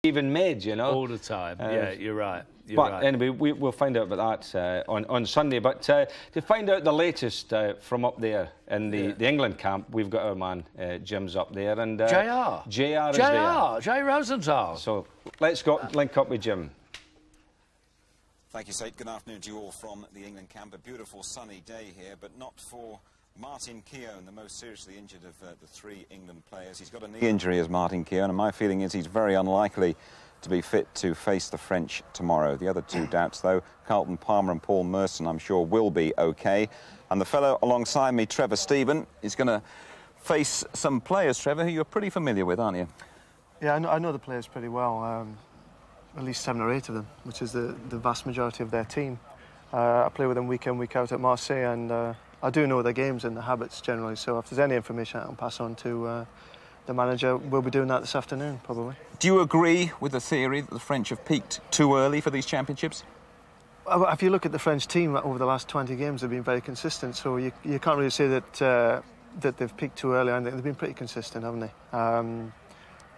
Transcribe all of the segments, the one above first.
even made, you know. All the time. Yeah, you're right. Anyway, we'll find out about that on Sunday. But to find out the latest from up there in the England camp, we've got our man Jim's up there, and JR is there. Jay Rosenthal. So let's link up with Jim. Thank you, Sate. Good afternoon to you all from the England camp. A beautiful sunny day here, but not for Martin Keown, the most seriously injured of the three England players. He's got a knee injury as Martin Keown, and my feeling is he's very unlikely to be fit to face the French tomorrow. The other two doubts, though, Carlton Palmer and Paul Merson, I'm sure will be OK. And the fellow alongside me, Trevor Stephen, is going to face some players, Trevor, who you're pretty familiar with, aren't you? Yeah, I know the players pretty well. At least 7 or 8 of them, which is the vast majority of their team. I play with them week in, week out at Marseille, and I do know their games and their habits generally, so if there's any information I can pass on to the manager, we'll be doing that this afternoon, probably. Do you agree with the theory that the French have peaked too early for these championships? If you look at the French team over the last 20 games, they've been very consistent, so you can't really say that they've peaked too early. I think they've been pretty consistent, haven't they?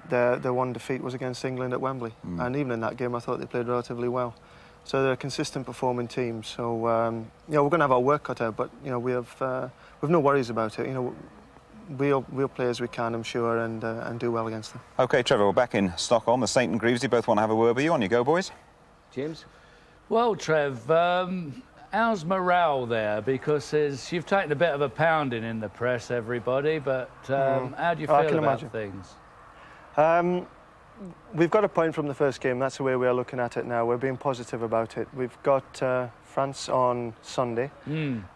Their one defeat was against England at Wembley, and even in that game I thought they played relatively well. So they're a consistent performing team. So you know, we're going to have our work cut out, but you know, we've no worries about it. You know, we'll play as we can, I'm sure, and do well against them. OK, Trevor, we're back in Stockholm. The Saint and Greavsie both want to have a word with you. On you go, boys. James? Well, Trev, how's morale there? Because you've taken a bit of a pounding in the press, everybody, but how do you feel about things? We've got a point from the first game. That's the way we are looking at it now. We're being positive about it. We've got France on Sunday.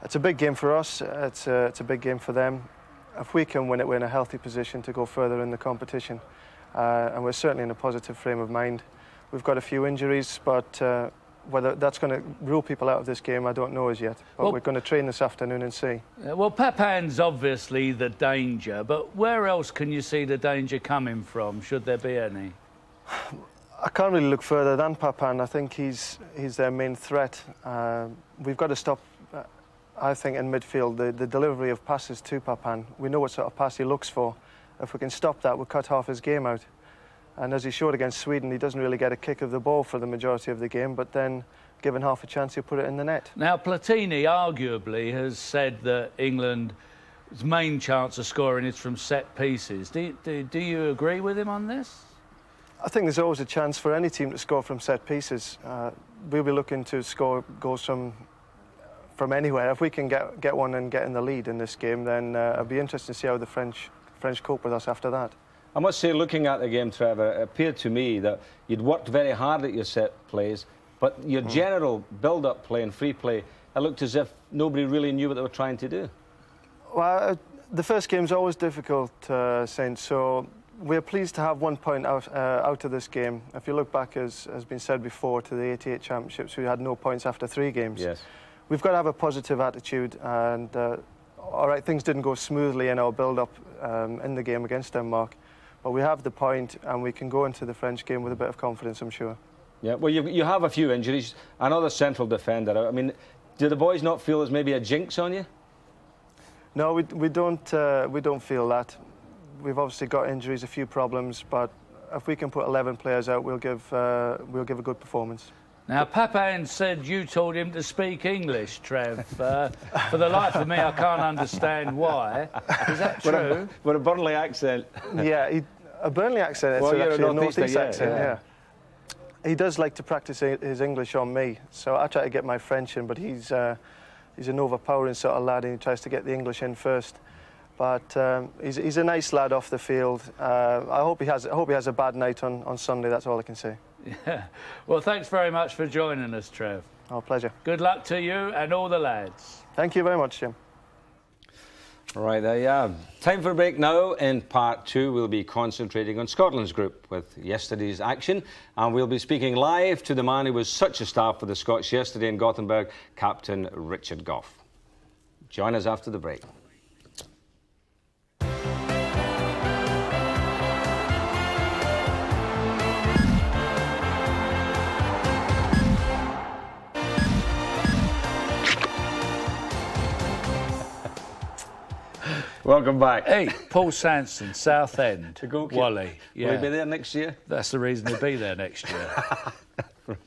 It's a big game for us. It's a big game for them. If we can win it, we're in a healthy position to go further in the competition. And we're certainly in a positive frame of mind. We've got a few injuries, but whether that's going to rule people out of this game, I don't know as yet. But we're going to train this afternoon and see. Well, Papin's obviously the danger, but where else can you see the danger coming from, should there be any? I can't really look further than Papin. I think he's their main threat. We've got to stop, I think, in midfield, the delivery of passes to Papin. We know what sort of pass he looks for. If we can stop that, we'll cut half his game out. And as he showed against Sweden, he doesn't really get a kick of the ball for the majority of the game, but then, given half a chance, he'll put it in the net. Now, Platini arguably has said that England's main chance of scoring is from set pieces. Do you agree with him on this? I think there's always a chance for any team to score from set pieces. We'll be looking to score goals from anywhere. If we can get one and get in the lead in this game, then it'll be interesting to see how the French cope with us after that. I must say, looking at the game, Trevor, it appeared to me that you'd worked very hard at your set plays, but your general build-up play and free play, it looked as if nobody really knew what they were trying to do. Well, the first game's always difficult, Saint, so we're pleased to have 1 point out of this game. If you look back, as has been said before, to the '88 championships, we had no points after 3 games. Yes. We've got to have a positive attitude, and all right, things didn't go smoothly in our build-up in the game against Denmark. But we have the point, and we can go into the French game with a bit of confidence, I'm sure. Yeah, well, you have a few injuries. Another central defender. I mean, do the boys not feel there's maybe a jinx on you? No, we don't feel that. We've obviously got injuries, a few problems, but if we can put 11 players out, we'll give a good performance. Now, Papin said you taught him to speak English, Trev. For the life of me, I can't understand why. Is that true? With a Burnley accent. Yeah, a Burnley accent. Well, it's actually a northeast accent, yeah. He does like to practice his English on me, so I try to get my French in, but he's an overpowering sort of lad, and he tries to get the English in first. But he's a nice lad off the field. I hope he has a bad night on Sunday. That's all I can say. Yeah. Well, thanks very much for joining us, Trev. Oh, pleasure. Good luck to you and all the lads. Thank you very much, Jim. Right, there you are. Time for a break now. In part 2, we'll be concentrating on Scotland's group with yesterday's action, and we'll be speaking live to the man who was such a star for the Scots yesterday in Gothenburg, Captain Richard Gough. Join us after the break. Welcome back. Hey, Paul Sanson, Southend. The goalkeeper. Wally. Yeah. Will he be there next year? That's the reason he'll be there next year. Right.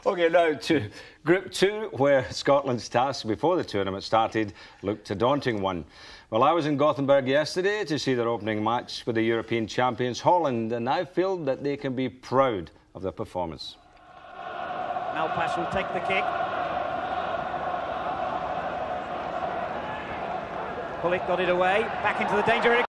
OK, now to Group 2, where Scotland's task before the tournament started looked a daunting one. Well, I was in Gothenburg yesterday to see their opening match with the European champions Holland, and I feel that they can be proud of their performance. Malpass will take the kick. Pullick got it away, back into the danger area.